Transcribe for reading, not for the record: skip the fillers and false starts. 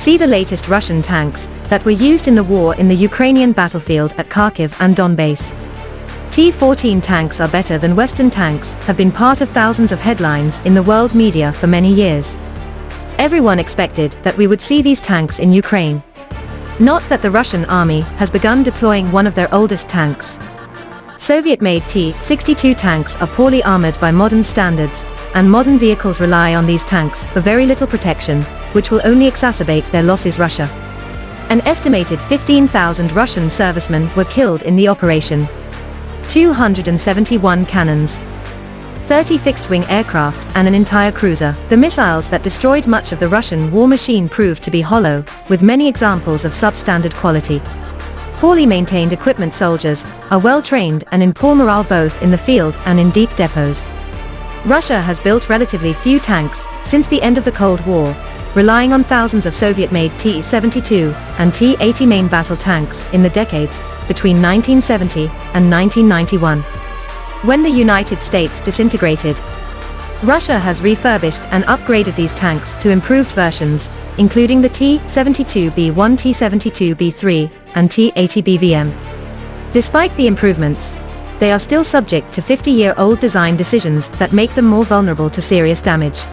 See the latest Russian tanks that were used in the war in the Ukrainian battlefield at Kharkiv and Donbass. T-14 tanks are better than Western tanks have been part of thousands of headlines in the world media for many years. Everyone expected that we would see these tanks in Ukraine. Not that the Russian army has begun deploying one of their oldest tanks. Soviet-made T-62 tanks are poorly armored by modern standards, and modern vehicles rely on these tanks for very little protection, which will only exacerbate their losses. Russia. An estimated 15,000 Russian servicemen were killed in the operation. 271 cannons, 30 fixed-wing aircraft and an entire cruiser. The missiles that destroyed much of the Russian war machine proved to be hollow, with many examples of substandard quality. Poorly maintained equipment. Soldiers are well-trained and in poor morale both in the field and in deep depots. Russia has built relatively few tanks since the end of the Cold War, relying on thousands of Soviet-made T-72 and T-80 main battle tanks in the decades between 1970 and 1991. When the United States disintegrated, Russia has refurbished and upgraded these tanks to improved versions, including the T-72B1, T-72B3, and T-80 BVM. Despite the improvements, they are still subject to 50-year-old design decisions that make them more vulnerable to serious damage.